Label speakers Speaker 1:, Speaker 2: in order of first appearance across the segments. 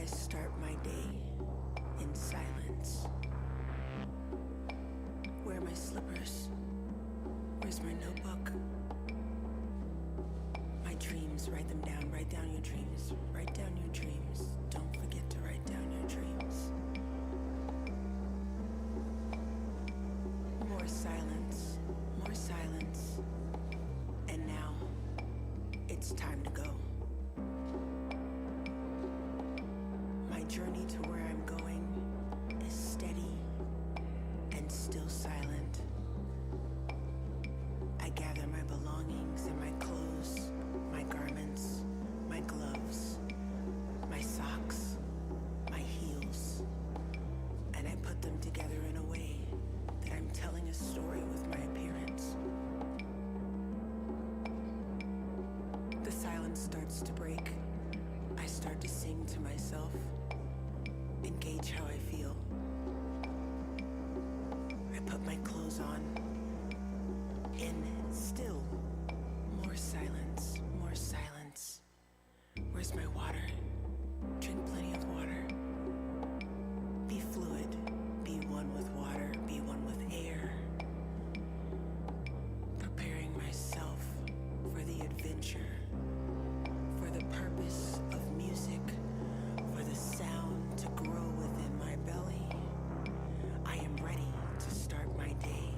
Speaker 1: start my day in silence. Where are my slippers? Where's my notebook? My dreams, write them down. Write down your dreams. Write down your dreams. Don't forget to write down your dreams. More silence. More silence. And now, it's time to go. My journey to where I'm going is steady and still silent. I gather my belongings and my clothes, my garments, my gloves, my socks, my heels, and I put them together in a way that I'm telling a story with my appearance. The silence starts to break. I start to sing to myself and gauge how I feel. I put my clothes on, and still more silence, more silence. Where's my water? Drink plenty of water. Be fluid, be one with water, be one with air. Preparing myself for the adventure, for the purpose of music, for the sound to grow within my belly. I am ready to start my day.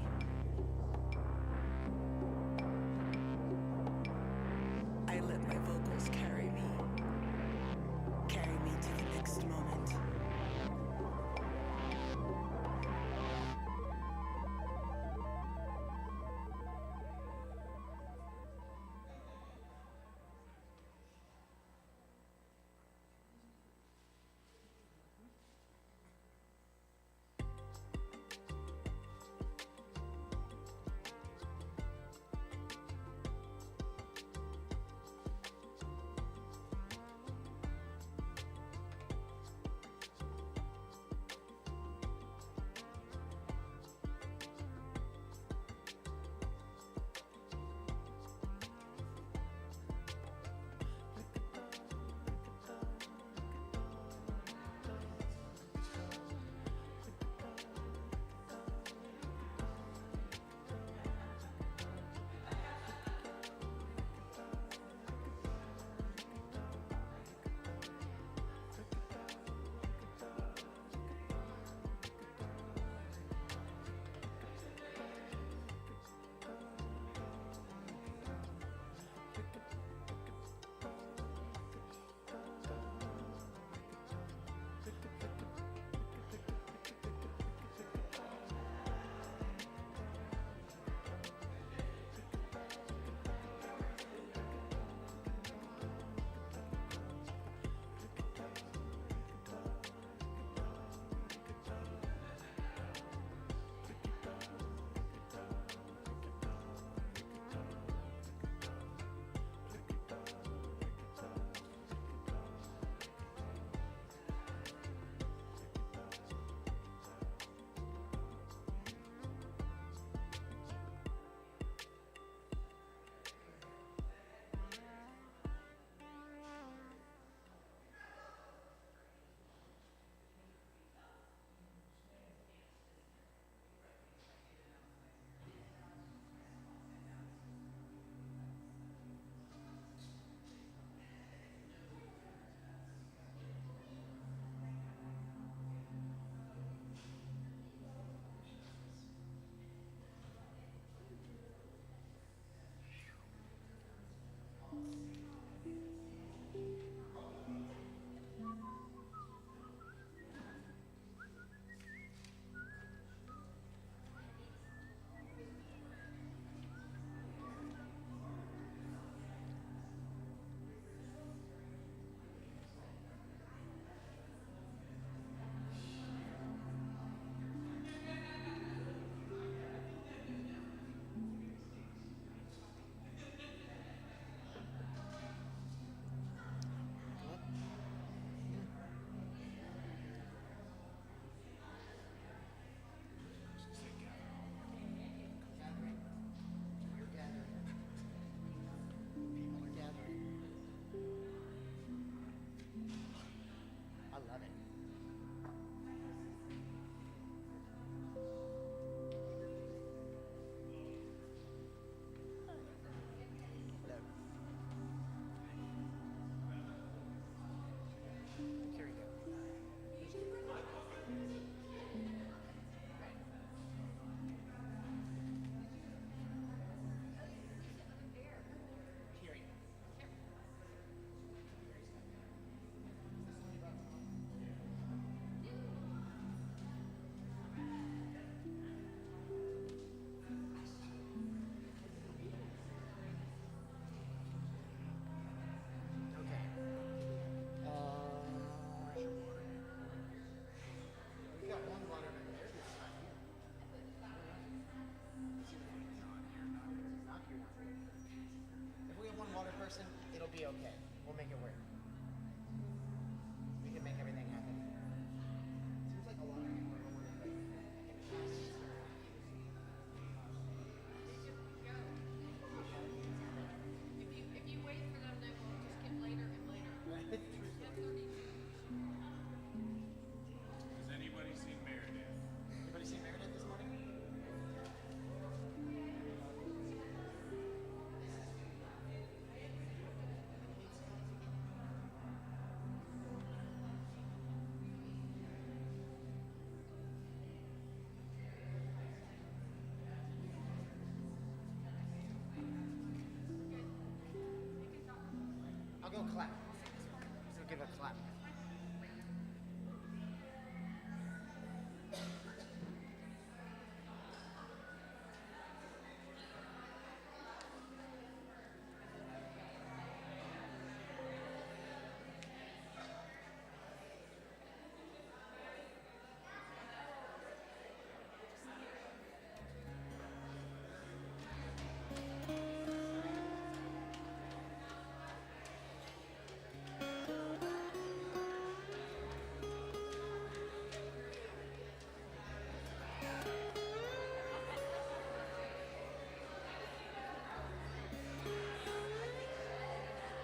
Speaker 2: Give a clap.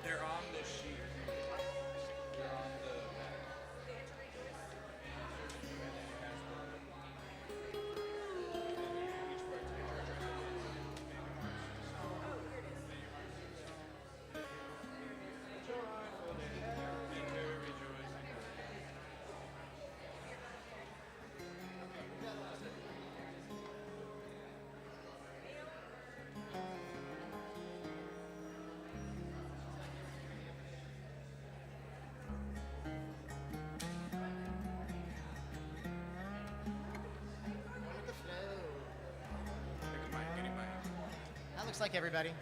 Speaker 3: They're on the sheet. They're on the
Speaker 2: That looks like everybody.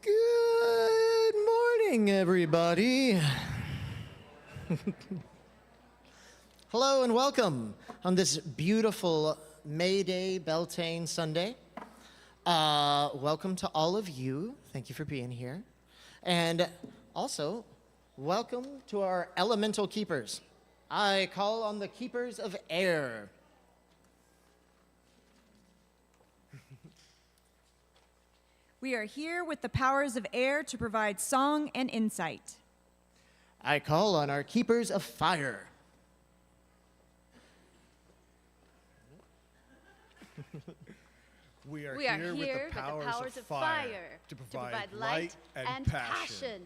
Speaker 2: Good morning, everybody. Hello and welcome on this beautiful May Day Beltane Sunday. Welcome to all of you. Thank you for being here. And also, welcome to our elemental keepers. I call on the keepers of air.
Speaker 4: We are here with the powers of air to provide song and insight.
Speaker 2: I call on our keepers of fire.
Speaker 5: We are here with the powers of fire to provide light and passion.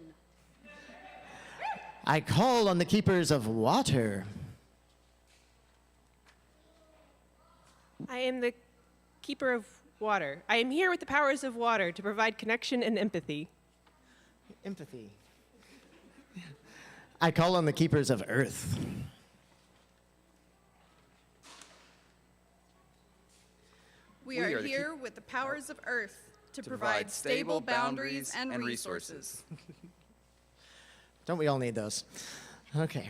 Speaker 2: I call on the keepers of water.
Speaker 6: I am the keeper of water. I am here with the powers of water to provide connection and empathy.
Speaker 2: Empathy. I call on the keepers of earth.
Speaker 7: We are here with the powers of earth to provide stable boundaries and resources.
Speaker 2: Don't we all need those? Okay.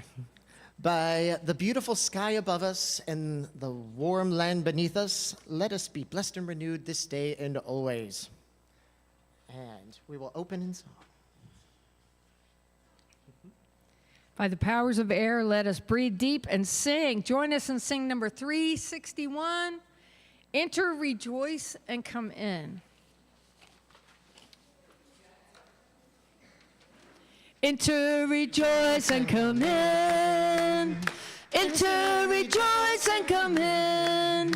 Speaker 2: By the beautiful sky above us and the warm land beneath us, let us be blessed and renewed this day and always. And we will open in song.
Speaker 8: By the powers of air, let us breathe deep and sing. Join us and sing number 361. Enter, rejoice, and come in. Enter, rejoice, and come in. Enter, rejoice, and come in.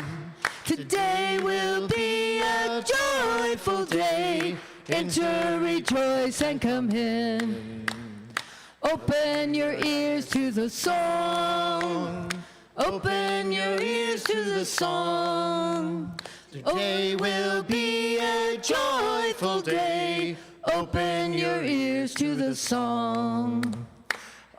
Speaker 8: Today will be a joyful day. Enter, rejoice, and come in. Open your ears to the song. Open your ears to the song. Today will be a joyful day. Open your ears to the song.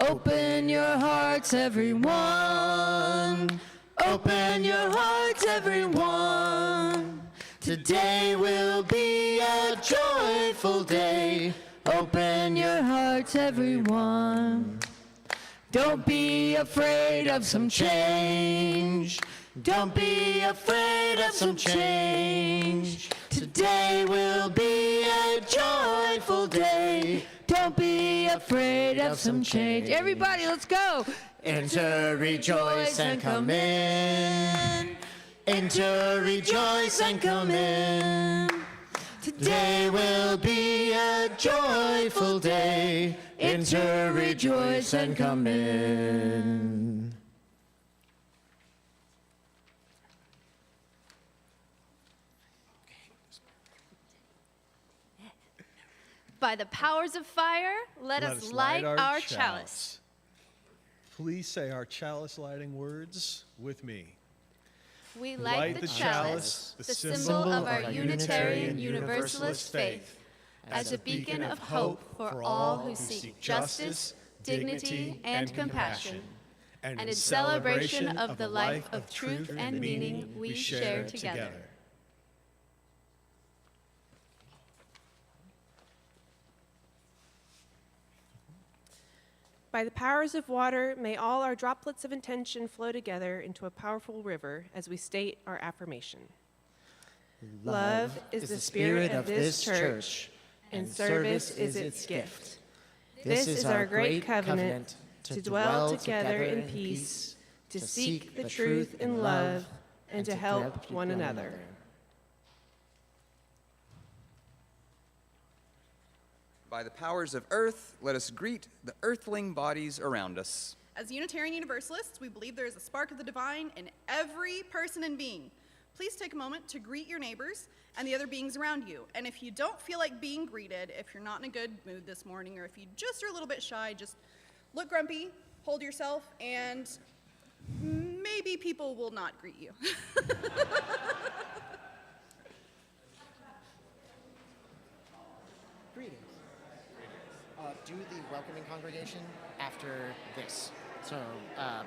Speaker 8: Open your hearts, everyone. Open your hearts, everyone. Today will be a joyful day. Open your hearts, everyone. Don't be afraid of some change. Don't be afraid of some change. Today will be a joyful day. Don't be afraid of some change. Everybody, let's go.
Speaker 2: Enter, rejoice, and come in. Enter, rejoice, and come in. Today will be a joyful day. Enter, rejoice, and come in.
Speaker 5: By the powers of fire, let us light our chalice.
Speaker 3: Please say our chalice lighting words with me.
Speaker 5: We light the chalice, the symbol of our Unitarian Universalist faith, as a beacon of hope for all who seek justice, dignity, and compassion, and in celebration of the life of truth and meaning we share together.
Speaker 6: By the powers of water, may all our droplets of intention flow together into a powerful river as we state our affirmation. Love is the spirit of this church, and service is its gift. This is our great covenant, to dwell together in peace, to seek the truth in love, and to help one another.
Speaker 9: By the powers of earth, let us greet the earthling bodies around us.
Speaker 7: As Unitarian Universalists, we believe there is a spark of the divine in every person and being. Please take a moment to greet your neighbors and the other beings around you. And if you don't feel like being greeted, if you're not in a good mood this morning, or if you just are a little bit shy, just look grumpy, hold yourself, and maybe people will not greet you.
Speaker 2: Greetings. Do the welcoming congregation after this. So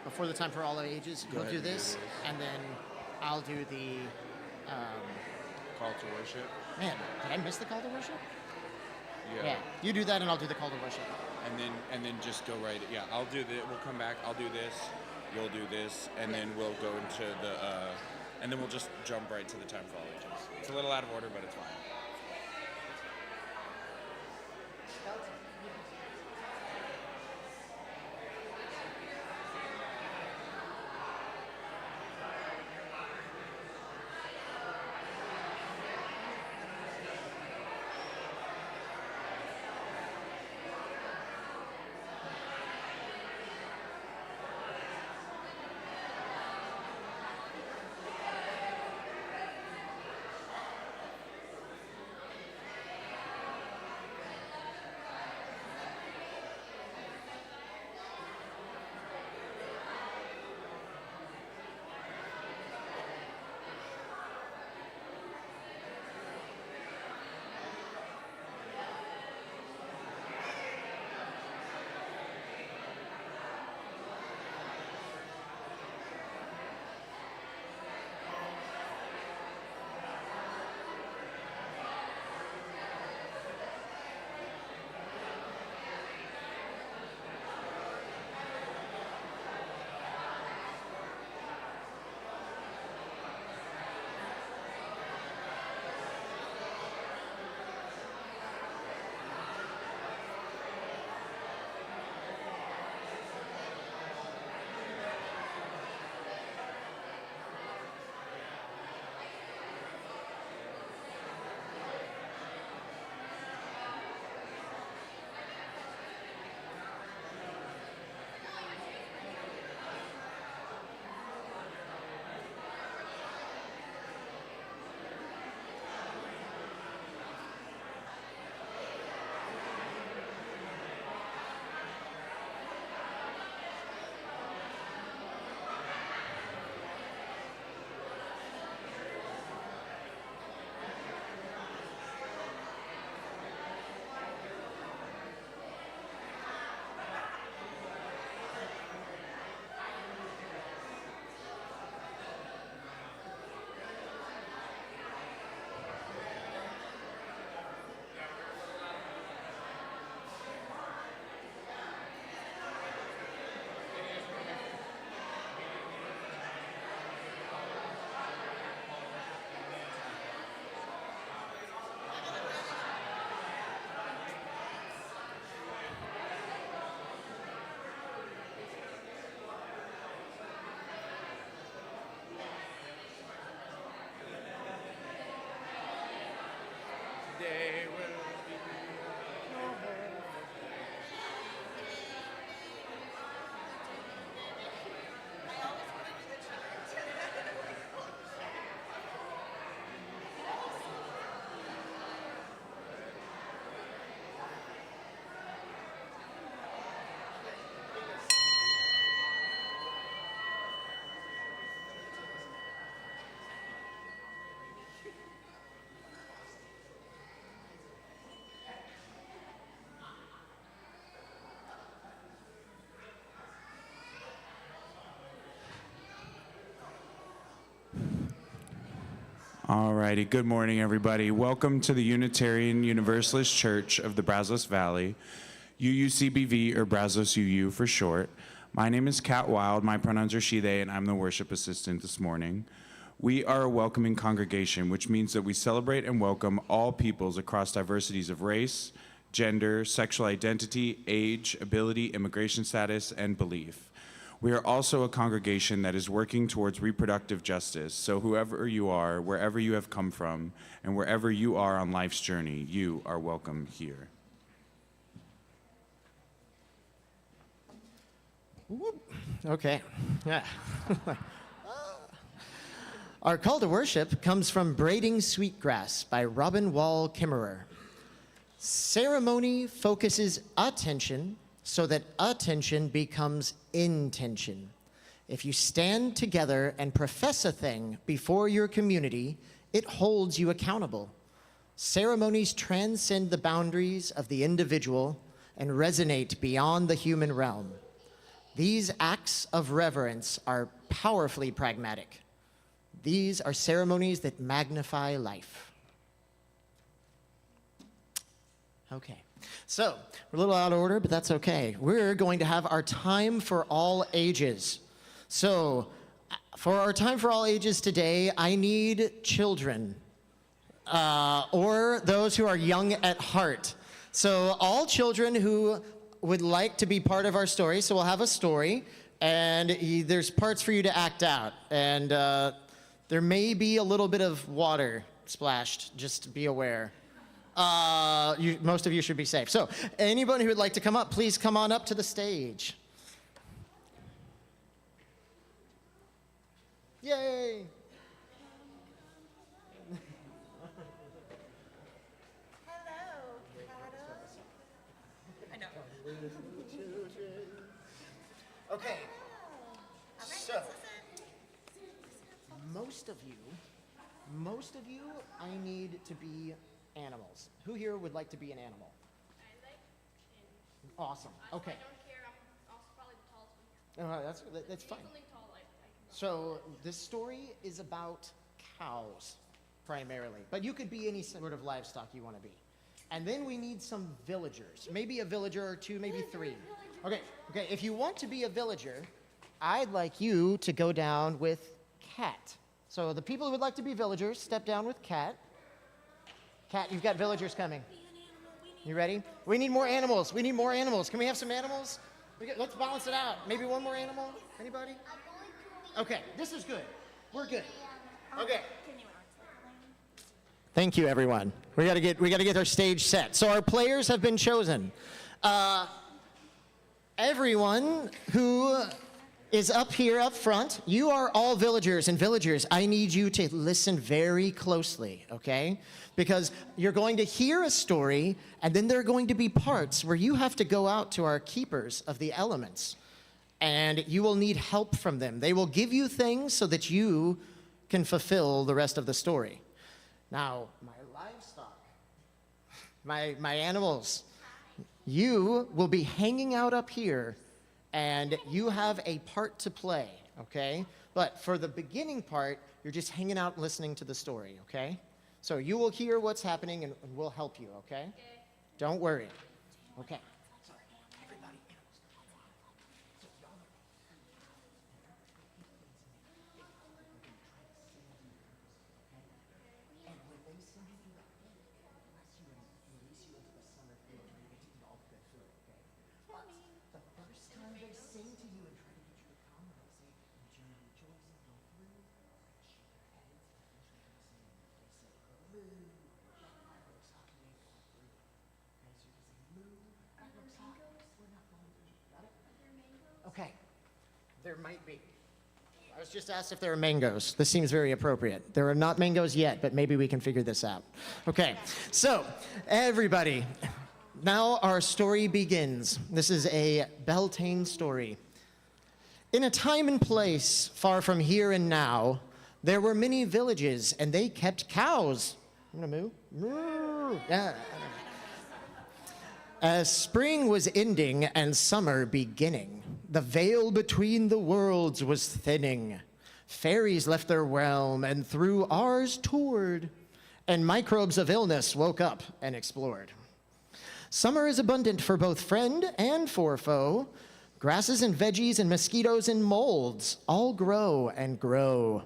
Speaker 2: before the time for all ages, you'll do this, and then I'll do the
Speaker 10: call to worship.
Speaker 2: Man, did I miss the call to worship?
Speaker 10: Yeah.
Speaker 2: You do that, and I'll do the call to worship.
Speaker 10: And then just go right. Yeah, I'll do the. We'll come back. I'll do this. You'll do this, and then we'll go into the. And then we'll just jump right to the time for all ages. It's a little out of order, but it's fine. day will be no more. All righty. Good morning, everybody. Welcome to the Unitarian Universalist Church of the Brazos Valley, UUCBV, or Brazos UU for short. My name is Kat Wild. My pronouns are she, they, and I'm the worship assistant this morning. We are a welcoming congregation, which means that we celebrate and welcome all peoples across diversities of race, gender, sexual identity, age, ability, immigration status, and belief. We are also a congregation that is working towards reproductive justice, so whoever you are, wherever you have come from, and wherever you are on life's journey, you are welcome here.
Speaker 2: Okay. Yeah. Our call to worship comes from Braiding Sweetgrass by Robin Wall Kimmerer. Ceremony focuses attention so that attention becomes intention. If you stand together and profess a thing before your community, it holds you accountable. Ceremonies transcend the boundaries of the individual and resonate beyond the human realm. These acts of reverence are powerfully pragmatic. These are ceremonies that magnify life. Okay, so we're a little out of order, but that's okay. We're going to have our time for all ages. So for our time for all ages today, I need children or those who are young at heart. So all children who would like to be part of our story, so we'll have a story, and there's parts for you to act out. And there may be a little bit of water splashed, just be aware. Most of you should be safe. So anyone who would like to come up, please come on up to the stage. Yay! Okay, so most of you, I need to be animals. Who here would like to be an animal?
Speaker 5: I like animals.
Speaker 2: Awesome. Okay.
Speaker 5: I don't care. I'm also probably the tallest one here.
Speaker 2: That's fine.
Speaker 5: Equally tall, I can
Speaker 2: So this story is about cows, primarily, but you could be any sort of livestock you want to be. And then we need some villagers, maybe a villager or two, maybe three. Okay, if you want to be a villager, I'd like you to go down with Cat. So the people who would like to be villagers, step down with Cat. Cat, you've got villagers coming. You ready? We need more animals. We need more animals. Can we have some animals? Let's balance it out. Maybe one more animal? Anybody? Okay, this is good. We're good. Okay. Thank you, everyone. We gotta get our stage set. So our players have been chosen. Everyone who is up here up front, you are all villagers, and villagers, I need you to listen very closely, okay? Because you're going to hear a story, and then there are going to be parts where you have to go out to our keepers of the elements, and you will need help from them. They will give you things so that you can fulfill the rest of the story. Now, my livestock, my animals, you will be hanging out up here, and you have a part to play, okay? But for the beginning part, you're just hanging out listening to the story, okay? So you will hear what's happening, and we'll help you, okay? Don't worry. Okay. There might be. I was just asked if there are mangoes. This seems very appropriate. There are not mangoes yet, but maybe we can figure this out. Okay, so everybody, now our story begins. This is a Beltane story. In a time and place far from here and now, there were many villages, and they kept cows. I'm gonna moo. Moo. Yeah. As spring was ending and summer beginning, the veil between the worlds was thinning. Fairies left their realm and through ours toured, and microbes of illness woke up and explored. Summer is abundant for both friend and for foe. Grasses and veggies and mosquitoes and molds all grow and grow.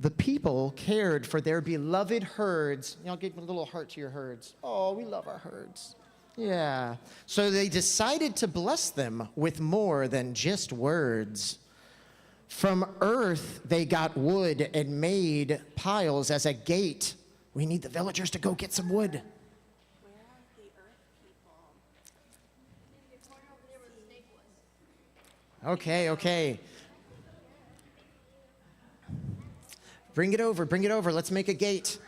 Speaker 2: The people cared for their beloved herds. Y'all give a little heart to your herds. Oh, we love our herds. Yeah. So they decided to bless them with more than just words. From earth, they got wood and made piles as a gate. We need the villagers to go get some wood.
Speaker 7: Where are the earth people?
Speaker 2: Okay. Bring it over. Let's make a gate.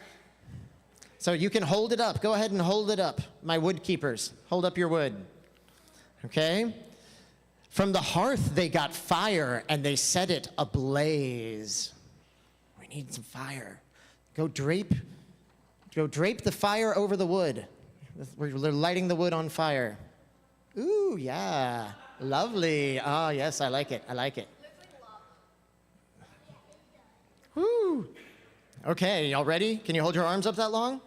Speaker 2: So you can hold it up. Go ahead and hold it up. My wood keepers, hold up your wood. Okay? From the hearth, they got fire and they set it ablaze. We need some fire. Go drape the fire over the wood. They're lighting the wood on fire. Ooh, yeah. Lovely. Oh, yes, I like it. Woo. Okay, y'all ready? Can you hold your arms up that long?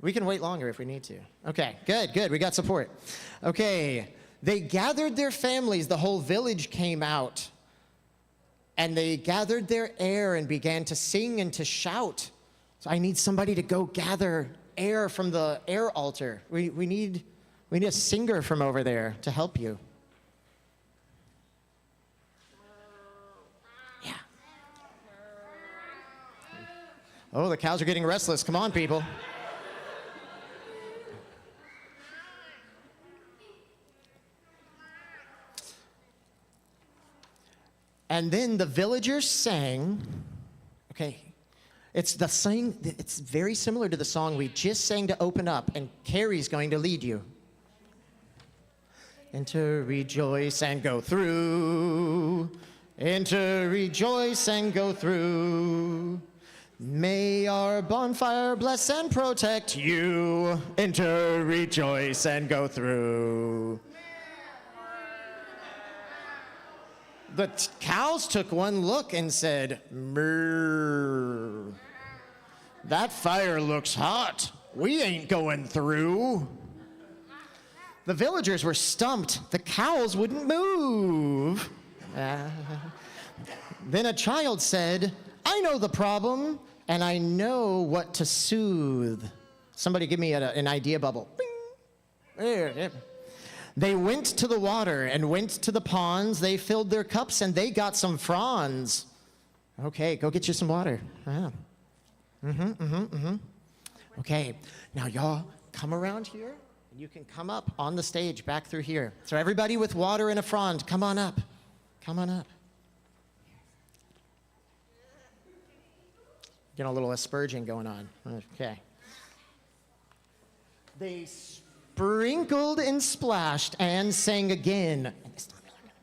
Speaker 2: We can wait longer if we need to. Okay, good. We got support. Okay, they gathered their families. The whole village came out. And they gathered their air and began to sing and to shout. So I need somebody to go gather air from the air altar. We need a singer from over there to help you. Yeah. Oh, the cows are getting restless. Come on, people. And then the villagers sang, okay, it's very similar to the song we just sang to open up, and Carrie's going to lead you. And to rejoice and go through, and to rejoice and go through. May our bonfire bless and protect you, and to rejoice and go through. The cows took one look and said, "Moo. That fire looks hot. We ain't going through." The villagers were stumped. The cows wouldn't move. Then a child said, "I know the problem, and I know what to soothe." Somebody give me an idea bubble. Bing. There. They went to the water and went to the ponds. They filled their cups and they got some fronds. Okay, go get you some water. Yeah. Okay, now y'all come around here. You can come up on the stage back through here. So everybody with water and a frond, come on up. Come on up. Getting a little asperging going on. Okay. They sprinkled and splashed and sang again. And this time you're gonna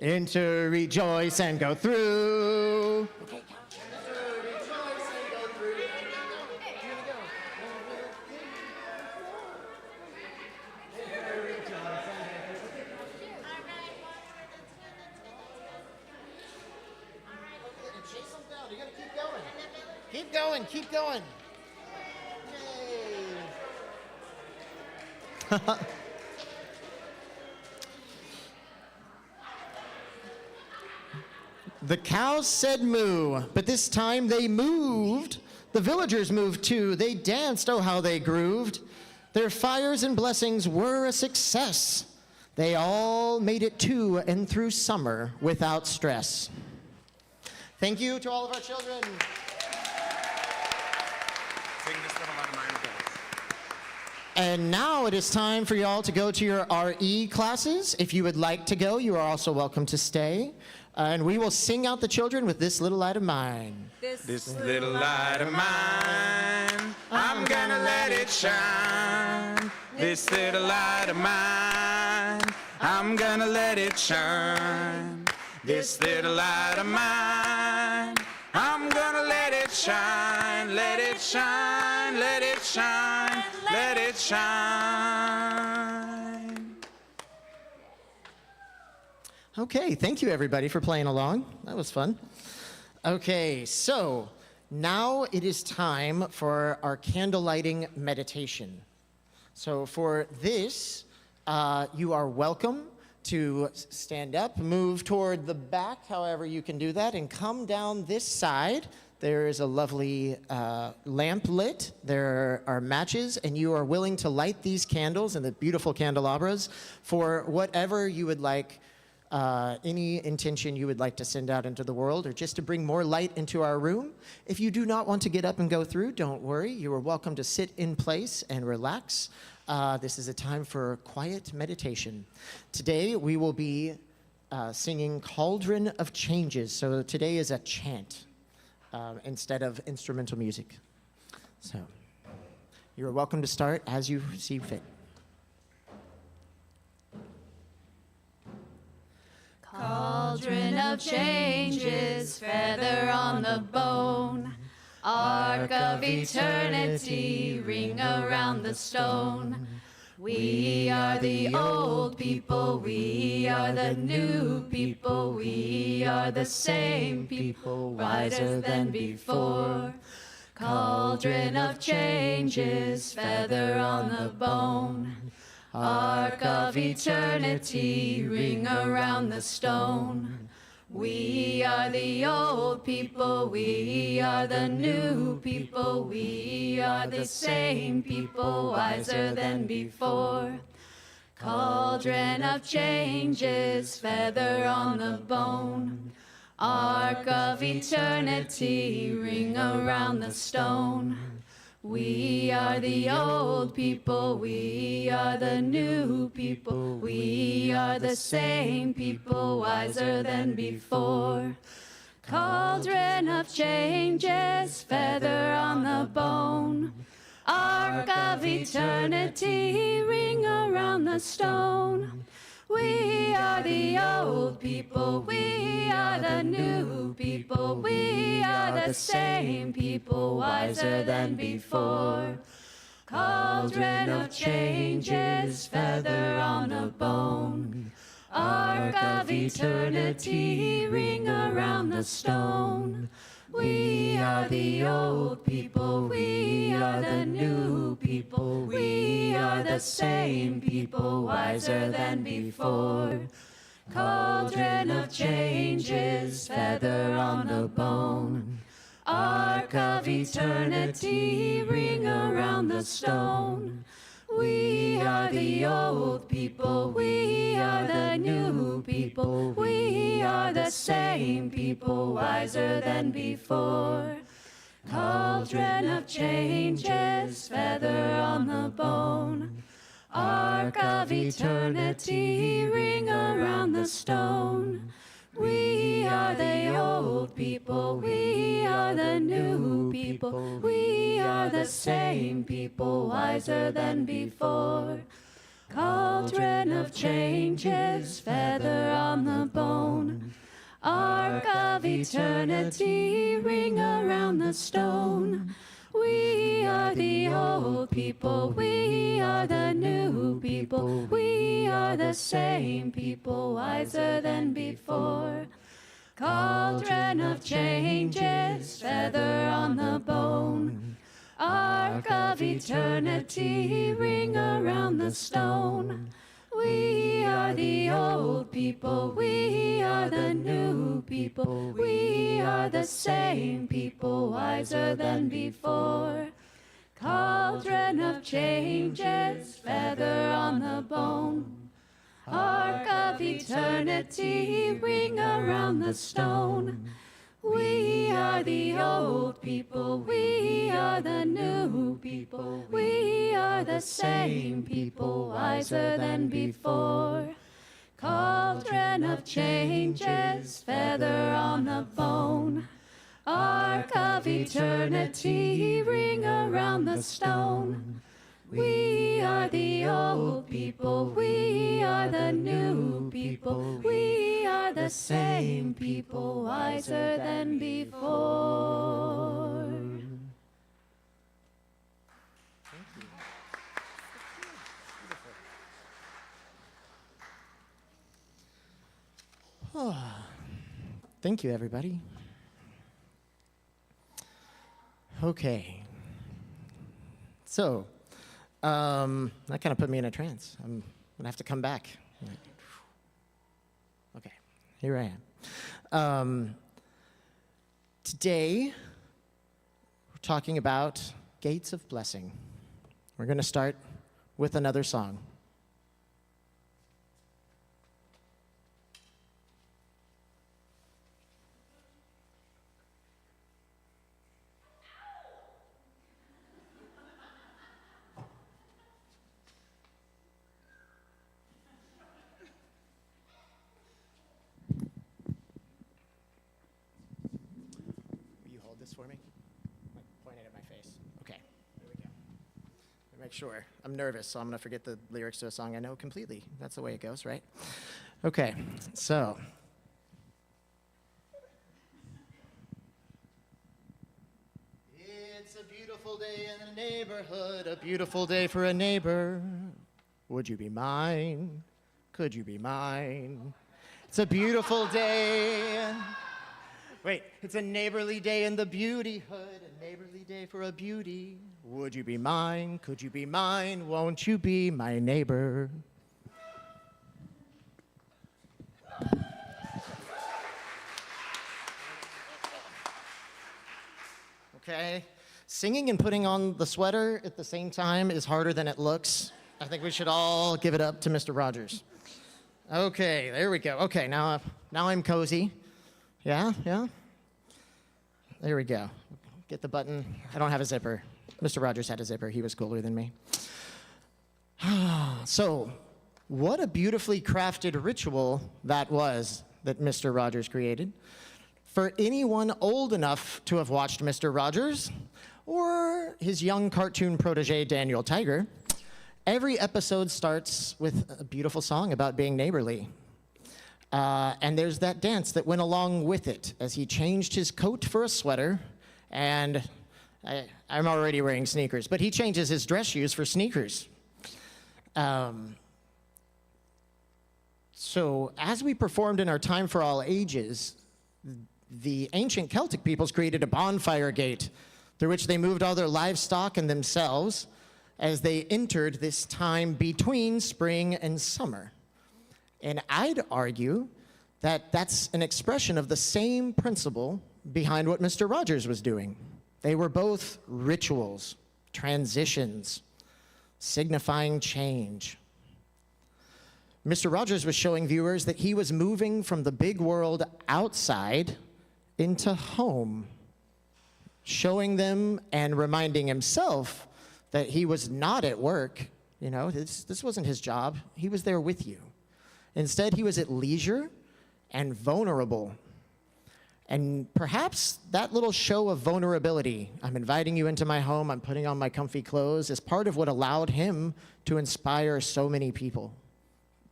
Speaker 2: go. And to rejoice and go through. Okay, count. Keep going. Yay. The cows said moo, but this time they moved. The villagers moved too. They danced, oh how they grooved. Their fires and blessings were a success. They all made it to and through summer without stress. Thank you to all of our children. And now it is time for you all to go to your RE classes. If you would like to go, you are also welcome to stay. And we will sing out the children with This Little Light of Mine.
Speaker 10: This little light of mine, I'm gonna let it shine. This little light of mine, I'm gonna let it shine. This little light of mine, I'm gonna let it shine, let it shine, let it shine, let it shine.
Speaker 2: Okay, thank you everybody for playing along. That was fun. Okay, so now it is time for our candle lighting meditation. So for this, you are welcome to stand up, move toward the back, however you can do that, and come down this side. There is a lovely lamp lit. There are matches, and you are willing to light these candles and the beautiful candelabras for whatever you would like, any intention you would like to send out into the world, or just to bring more light into our room. If you do not want to get up and go through, don't worry. You are welcome to sit in place and relax. This is a time for quiet meditation. Today we will be singing Cauldron of Changes. So today is a chant instead of instrumental music. So you are welcome to start as you see fit.
Speaker 5: Cauldron of changes, feather on the bone, ark of eternity, ring around the stone. We are the old people, we are the new people, we are the same people, wiser than before. Cauldron of changes, feather on the bone, ark of eternity, ring around the stone. We are the old people, we are the new people, we are the same people, wiser than before. Cauldron of changes, feather on the bone, ark of eternity, ring around the stone. We are the old people, we are the new people, we are the same people, wiser than before. Cauldron of changes, feather on the bone, ark of eternity, ring around the stone. We are the old people, we are the new people, we are the same people, wiser than before. Cauldron of changes, feather on the bone, ark of eternity, ring around the stone. We are the old people, we are the new people, we are the same people, wiser than before. Cauldron of changes, feather on the bone, ark of eternity, ring around the stone. We are the old people, we are the new people, we are the same people, wiser than before. Cauldron of changes, feather on the bone, ark of eternity, ring around the stone. We are the old people, we are the new people, we are the same people, wiser than before. Cauldron of changes, feather on the bone, ark of eternity, ring around the stone. We are the old people, we are the new people, we are the same people, wiser than before. Cauldron of changes, feather on the bone, ark of eternity, ring around the stone. We are the old people, we are the new people, we are the same people, wiser than before. Cauldron of changes, feather on the bone, ark of eternity, ring around the stone.
Speaker 8: We are the old people, we are the new people, we are the same people, wiser than before. Cauldron of changes, feather on a bone, ark of eternity, ring around the stone. We are the old people, we are the new people, we are the same people, wiser than before.
Speaker 2: Thank you, everybody. Okay. So, that kind of put me in a trance. I'm going to have to come back. Okay, here I am. Today, we're talking about gates of blessing. We're going to start with another song. This for me? Point it at my face. Okay, there we go. Make sure. I'm nervous, so I'm going to forget the lyrics to a song I know completely. That's the way it goes, right? Okay, so. It's a beautiful day in the neighborhood, a beautiful day for a neighbor. Would you be mine? Could you be mine? It's a beautiful day. Wait, it's a neighborly day in the beauty hood, a neighborly day for a beauty. Would you be mine? Could you be mine? Won't you be my neighbor? Okay, singing and putting on the sweater at the same time is harder than it looks. I think we should all give it up to Mr. Rogers. Okay, there we go. Okay, now I'm cozy. Yeah? There we go. Get the button. I don't have a zipper. Mr. Rogers had a zipper. He was cooler than me. So, what a beautifully crafted ritual that was that Mr. Rogers created. For anyone old enough to have watched Mr. Rogers, or his young cartoon protege, Daniel Tiger, every episode starts with a beautiful song about being neighborly. And there's that dance that went along with it as he changed his coat for a sweater, and I'm already wearing sneakers, but he changes his dress shoes for sneakers. So as we performed in our Time for All Ages, the ancient Celtic peoples created a bonfire gate through which they moved all their livestock and themselves as they entered this time between spring and summer. And I'd argue that that's an expression of the same principle behind what Mr. Rogers was doing. They were both rituals, transitions, signifying change. Mr. Rogers was showing viewers that he was moving from the big world outside into home, showing them and reminding himself that he was not at work. You know, this wasn't his job. He was there with you. Instead, he was at leisure and vulnerable. And perhaps that little show of vulnerability, I'm inviting you into my home, I'm putting on my comfy clothes, is part of what allowed him to inspire so many people,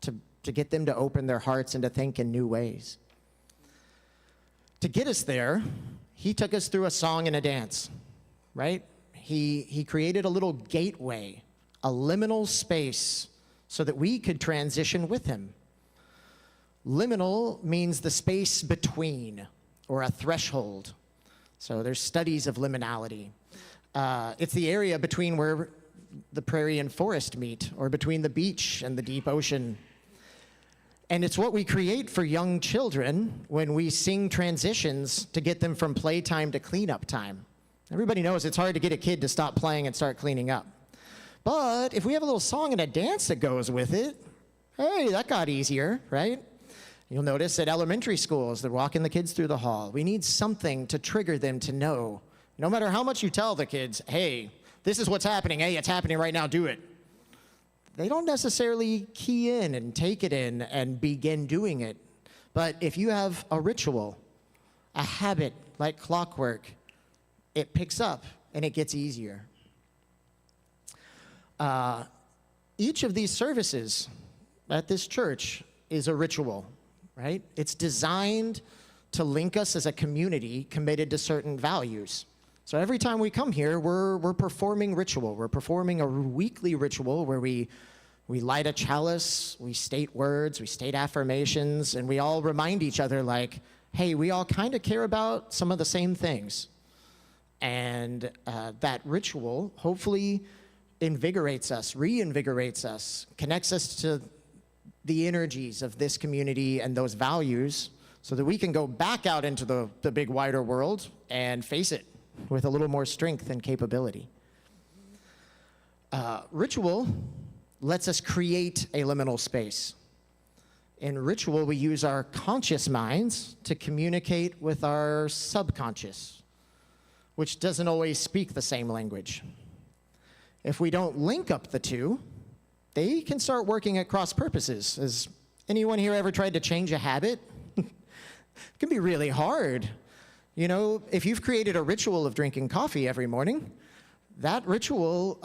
Speaker 2: to get them to open their hearts and to think in new ways. To get us there, he took us through a song and a dance, right? He created a little gateway, a liminal space, so that we could transition with him. Liminal means the space between, or a threshold. So there's studies of liminality. It's the area between where the prairie and forest meet, or between the beach and the deep ocean. And it's what we create for young children when we sing transitions to get them from playtime to cleanup time. Everybody knows it's hard to get a kid to stop playing and start cleaning up. But if we have a little song and a dance that goes with it, hey, that got easier, right? You'll notice at elementary schools, they're walking the kids through the hall. We need something to trigger them to know, no matter how much you tell the kids, hey, this is what's happening. Hey, it's happening right now, do it. They don't necessarily key in and take it in and begin doing it. But if you have a ritual, a habit like clockwork, it picks up and it gets easier. Each of these services at this church is a ritual, right? It's designed to link us as a community committed to certain values. So every time we come here, we're performing ritual. We're performing a weekly ritual where we light a chalice, we state words, we state affirmations, and we all remind each other like, hey, we all kind of care about some of the same things. And that ritual hopefully invigorates us, reinvigorates us, connects us to the energies of this community and those values so that we can go back out into the big wider world and face it with a little more strength and capability. Ritual lets us create a liminal space. In ritual, we use our conscious minds to communicate with our subconscious, which doesn't always speak the same language. If we don't link up the two, they can start working at cross purposes. Has anyone here ever tried to change a habit? It can be really hard. You know, if you've created a ritual of drinking coffee every morning, that ritual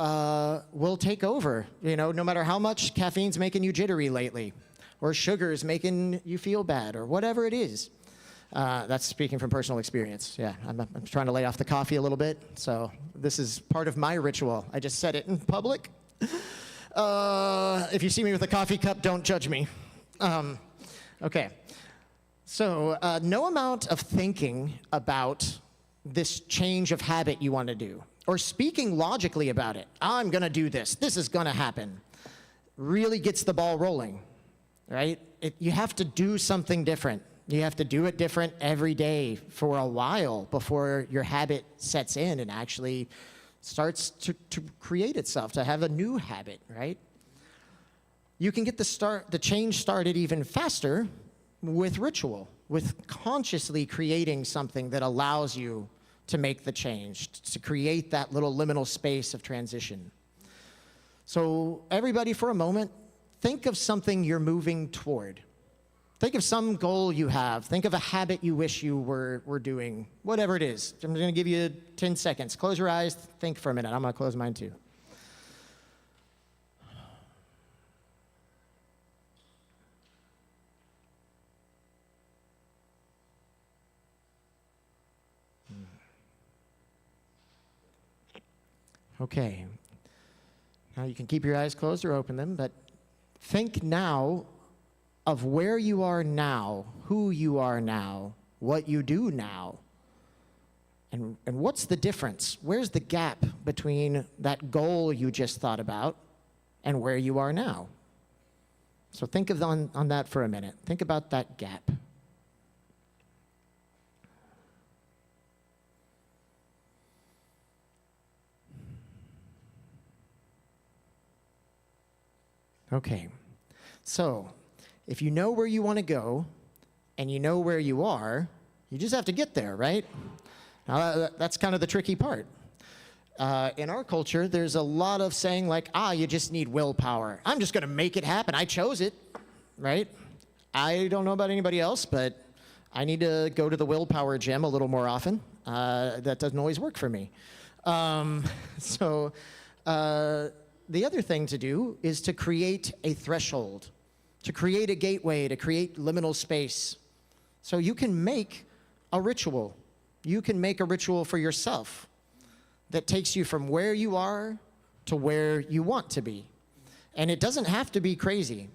Speaker 2: will take over, you know, no matter how much caffeine's making you jittery lately, or sugar is making you feel bad, or whatever it is. That's speaking from personal experience. Yeah, I'm trying to lay off the coffee a little bit, so this is part of my ritual. I just said it in public. If you see me with a coffee cup, don't judge me. Okay. So no amount of thinking about this change of habit you want to do, or speaking logically about it, I'm going to do this, this is going to happen, really gets the ball rolling, right? You have to do something different. You have to do it different every day for a while before your habit sets in and actually starts to create itself, to have a new habit, right? You can get the change started even faster with ritual, with consciously creating something that allows you to make the change, to create that little liminal space of transition. So everybody, for a moment, think of something you're moving toward. Think of some goal you have. Think of a habit you wish you were doing, whatever it is. I'm going to give you 10 seconds. Close your eyes. Think for a minute. I'm going to close mine too. Okay. Now you can keep your eyes closed or open them, but think now of where you are now, who you are now, what you do now, and what's the difference? Where's the gap between that goal you just thought about and where you are now? So think on that for a minute. Think about that gap. Okay, so if you know where you want to go and you know where you are, you just have to get there, right? Now, that's kind of the tricky part. In our culture, there's a lot of saying like, you just need willpower. I'm just going to make it happen. I chose it, right? I don't know about anybody else, but I need to go to the willpower gym a little more often. That doesn't always work for me. The other thing to do is to create a threshold, to create a gateway, to create liminal space. So you can make a ritual. You can make a ritual for yourself that takes you from where you are to where you want to be. And it doesn't have to be crazy.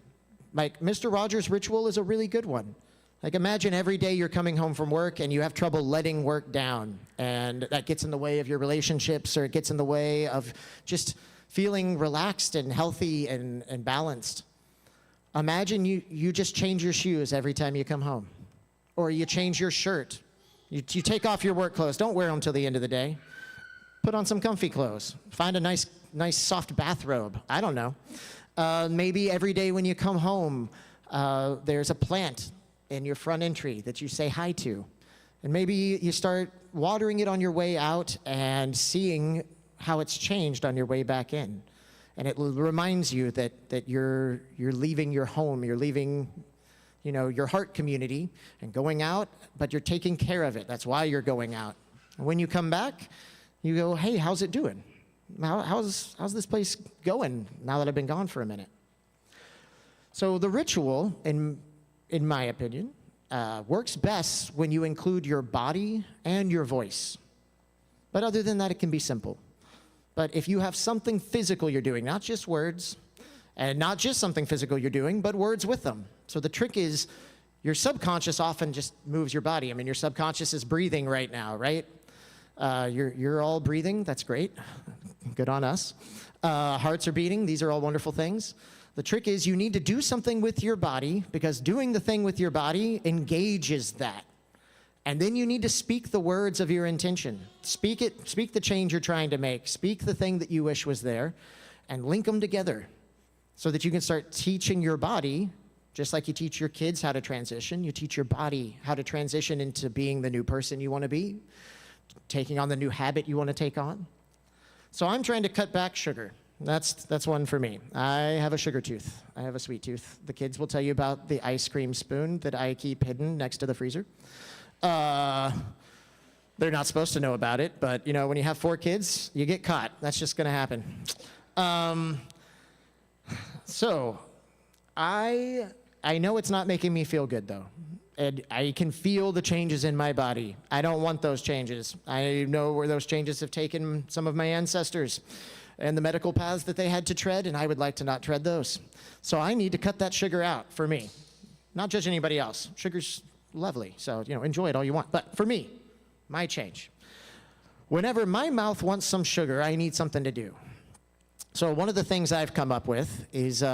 Speaker 2: Like Mr. Rogers' ritual is a really good one. Like imagine every day you're coming home from work and you have trouble letting work down, and that gets in the way of your relationships, or it gets in the way of just feeling relaxed and healthy and balanced. Imagine you just change your shoes every time you come home, or you change your shirt. You take off your work clothes. Don't wear them till the end of the day. Put on some comfy clothes. Find a nice soft bathrobe. I don't know. Maybe every day when you come home, there's a plant in your front entry that you say hi to. And maybe you start watering it on your way out and seeing how it's changed on your way back in. And it reminds you that you're leaving your home, you're leaving, your heart community and going out, but you're taking care of it. That's why you're going out. And when you come back, you go, hey, how's it doing? How's this place going now that I've been gone for a minute? So the ritual, in my opinion, works best when you include your body and your voice. But other than that, it can be simple. But if you have something physical you're doing, not just words, and not just something physical you're doing, but words with them. So the trick is your subconscious often just moves your body. I mean, your subconscious is breathing right now, right? You're all breathing. That's great. Good on us. Hearts are beating. These are all wonderful things. The trick is you need to do something with your body, because doing the thing with your body engages that. And then you need to speak the words of your intention. Speak it, speak the change you're trying to make. Speak the thing that you wish was there, and link them together so that you can start teaching your body, just like you teach your kids how to transition, you teach your body how to transition into being the new person you want to be, taking on the new habit you want to take on. So I'm trying to cut back sugar. That's one for me. I have a sugar tooth. I have a sweet tooth. The kids will tell you about the ice cream spoon that I keep hidden next to the freezer. They're not supposed to know about it, but when you have 4 kids, you get caught. That's just going to happen. So I know it's not making me feel good, though. And I can feel the changes in my body. I don't want those changes. I know where those changes have taken some of my ancestors and the medical paths that they had to tread, and I would like to not tread those. So I need to cut that sugar out for me. Not judge anybody else. Sugar's lovely, so enjoy it all you want. But for me, my change. Whenever my mouth wants some sugar, I need something to do. So one of the things I've come up with is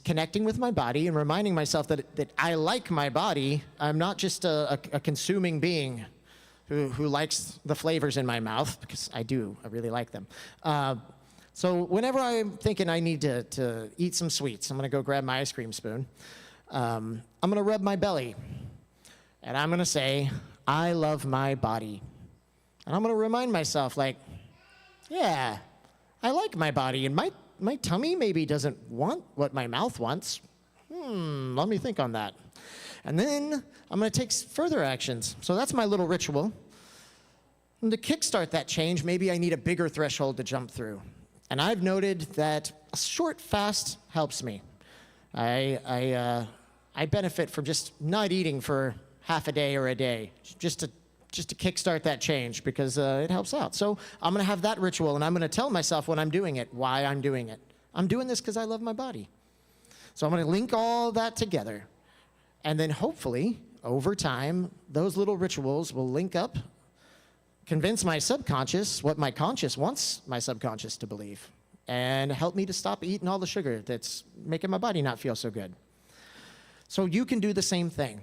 Speaker 2: connecting with my body and reminding myself that I like my body. I'm not just a consuming being who likes the flavors in my mouth, because I really like them. So whenever I'm thinking I need to eat some sweets, I'm going to go grab my ice cream spoon. I'm going to rub my belly, and I'm going to say, I love my body. And I'm going to remind myself, yeah, I like my body, and my tummy maybe doesn't want what my mouth wants. Let me think on that. And then I'm going to take further actions. So that's my little ritual. And to kickstart that change, maybe I need a bigger threshold to jump through. And I've noted that a short fast helps me. I benefit from just not eating for half a day or a day, just to kickstart that change, because it helps out. So I'm going to have that ritual, and I'm going to tell myself when I'm doing it, why I'm doing it. I'm doing this because I love my body. So I'm going to link all that together. And then hopefully, over time, those little rituals will link up, convince my subconscious what my conscious wants my subconscious to believe, and help me to stop eating all the sugar that's making my body not feel so good. So you can do the same thing.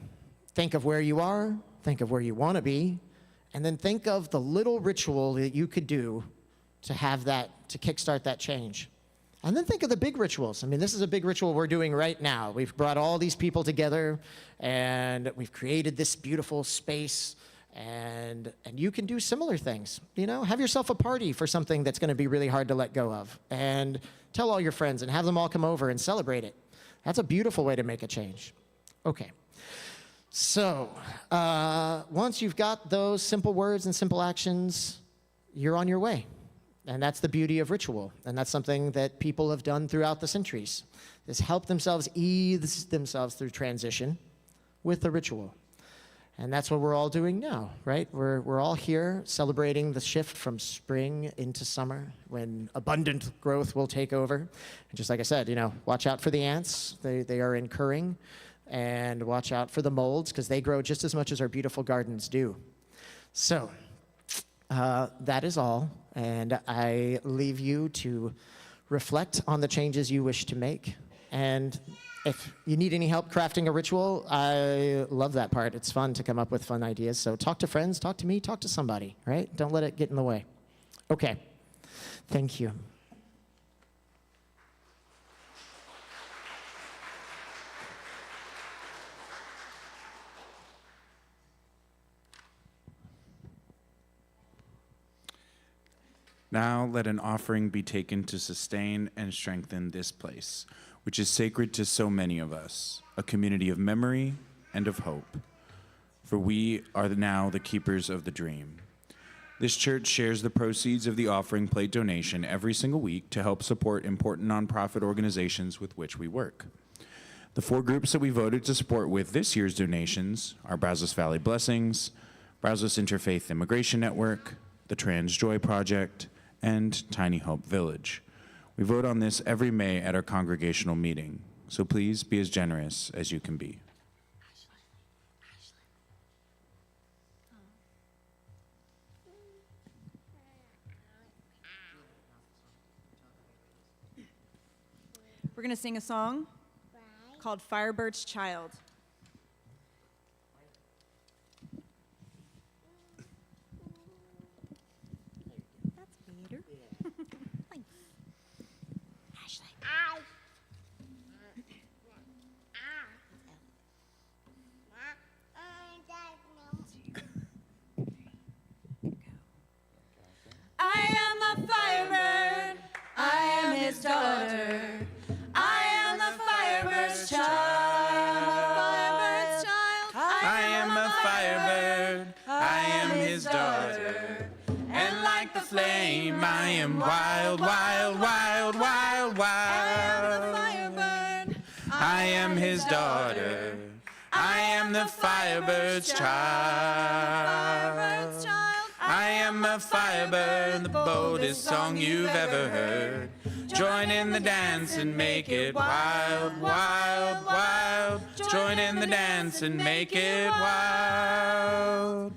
Speaker 2: Think of where you are, think of where you want to be, and then think of the little ritual that you could do to have that, to kickstart that change. And then think of the big rituals. I mean, this is a big ritual we're doing right now. We've brought all these people together, and we've created this beautiful space, and you can do similar things. Have yourself a party for something that's going to be really hard to let go of, and tell all your friends and have them all come over and celebrate it. That's a beautiful way to make a change. Okay. So once you've got those simple words and simple actions, you're on your way. And that's the beauty of ritual. And that's something that people have done throughout the centuries, is help themselves ease themselves through transition with the ritual. And that's what we're all doing now, right? We're all here celebrating the shift from spring into summer, when abundant growth will take over. And just like I said, watch out for the ants. They are incurring. And watch out for the molds, because they grow just as much as our beautiful gardens do. So that is all. And I leave you to reflect on the changes you wish to make. And if you need any help crafting a ritual, I love that part. It's fun to come up with fun ideas. So talk to friends, talk to me, talk to somebody, right? Don't let it get in the way. Okay. Thank you.
Speaker 10: Now let an offering be taken to sustain and strengthen this place, which is sacred to so many of us, a community of memory and of hope. For we are now the keepers of the dream. This church shares the proceeds of the offering plate donation every single week to help support important nonprofit organizations with which we work. The 4 groups that we voted to support with this year's donations are Brazos Valley Blessings, Brazos Interfaith Immigration Network, the Trans Joy Project, and Tiny Hope Village. We vote on this every May at our congregational meeting, so please be as generous as you can be.
Speaker 4: We're going to sing a song called Firebird's Child. That's Peter. Thanks. Ashley. I am a firebird. I am his daughter. I am the firebird's child.
Speaker 10: I am a firebird, I am his daughter. And like the flame, I am wild, wild, wild, wild, wild. I am his daughter. I am the firebird's child. I am a firebird, the boldest song you've ever heard. Join in the dance and make it wild, wild, wild. Join in the dance and make it wild.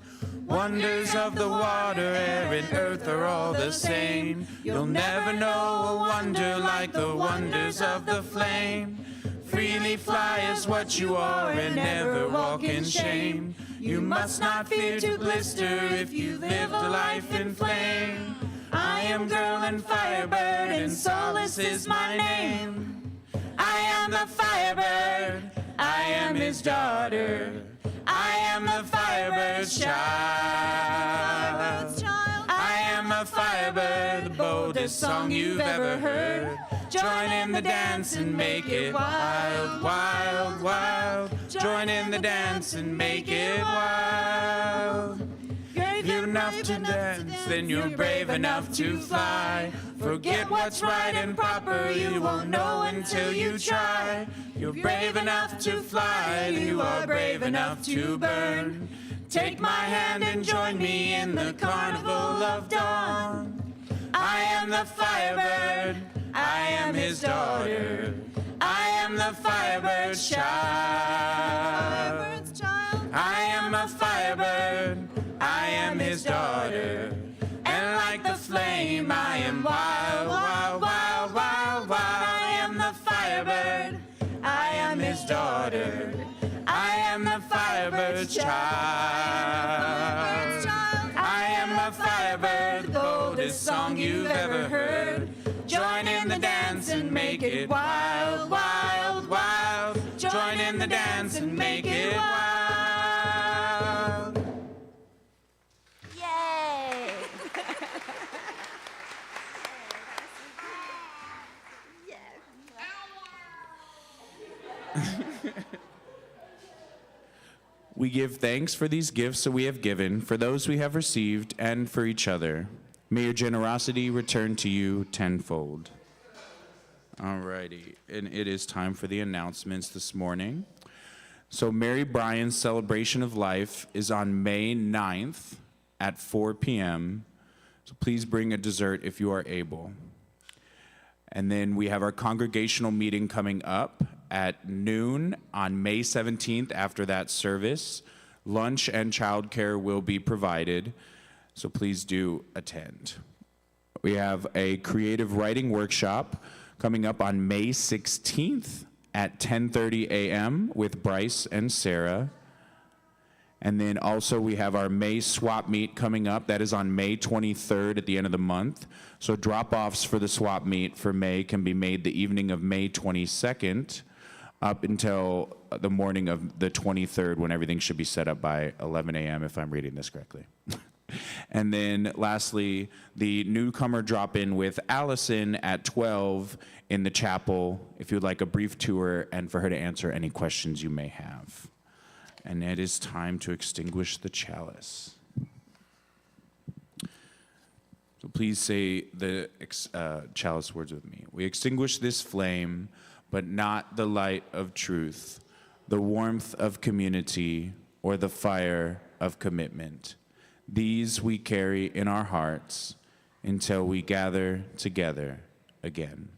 Speaker 10: Wonders of the water, air, and earth are all the same. You'll never know a wonder like the wonders of the flame. Freely fly is what you are and never walk in shame. You must not fear to blister if you've lived a life in flame. I am girl and firebird and solace is my name. I am the firebird, I am his daughter. I am the firebird's child. I am a firebird, the boldest song you've ever heard. Join in the dance and make it wild, wild, wild. Join in the dance and make it wild. If you're enough to dance, then you're brave enough to fly. Forget what's right and proper, you won't know until you try. You're brave enough to fly, you are brave enough to burn. Take my hand and join me in the carnival of dawn. I am the firebird, I am his daughter. I am the firebird's child. I am a firebird, I am his daughter. And like the flame, I am wild, wild, wild, wild, wild. I am the firebird, I am his daughter. I am the firebird's child. I am a firebird, the boldest song you've ever heard. Join in the dance and make it wild, wild, wild. Join in the dance and make it wild.
Speaker 4: Yay!
Speaker 10: We give thanks for these gifts that we have given, for those we have received, and for each other. May your generosity return to you tenfold. All righty, and it is time for the announcements this morning. So Mary Bryan's Celebration of Life is on May 9th at 4 p.m. So please bring a dessert if you are able. And then we have our congregational meeting coming up at noon on May 17th after that service. Lunch and childcare will be provided, so please do attend. We have a creative writing workshop coming up on May 16th at 10:30 a.m. with Bryce and Sarah. And then also we have our May swap meet coming up. That is on May 23rd at the end of the month. So drop-offs for the swap meet for May can be made the evening of May 22nd up until the morning of the 23rd when everything should be set up by 11 a.m. if I'm reading this correctly. And then lastly, the newcomer drop-in with Allison at 12 in the chapel, if you'd like a brief tour and for her to answer any questions you may have. And it is time to extinguish the chalice. So please say the chalice words with me. We extinguish this flame, but not the light of truth, the warmth of community, or the fire of commitment. These we carry in our hearts until we gather together again.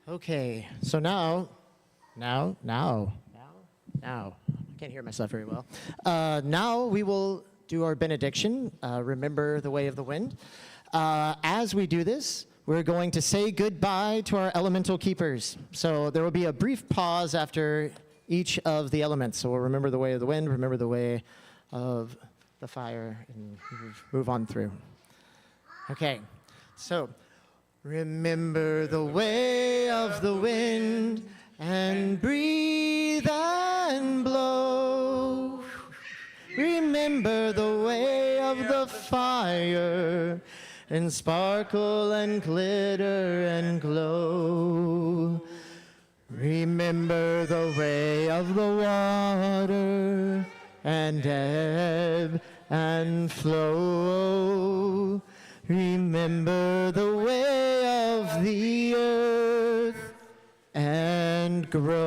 Speaker 2: Okay, so now, I can't hear myself very well. Now we will do our benediction, remember the way of the wind. As we do this, we're going to say goodbye to our elemental keepers. So there will be a brief pause after each of the elements. So we'll remember the way of the wind, remember the way of the fire, and move on through. Okay, so remember the way of the wind and breathe and blow. Remember the way of the fire and sparkle and glitter and glow. Remember the way of the water and ebb and flow. Remember the way of the earth and grow.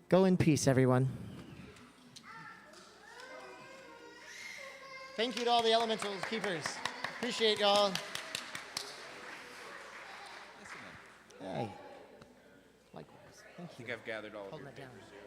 Speaker 2: Go in peace, everyone. Thank you to all the elemental keepers. Appreciate y'all. Hey. Likewise. Thank you.
Speaker 10: I think I've gathered all of
Speaker 2: Holding
Speaker 10: your
Speaker 2: it down.
Speaker 10: papers here.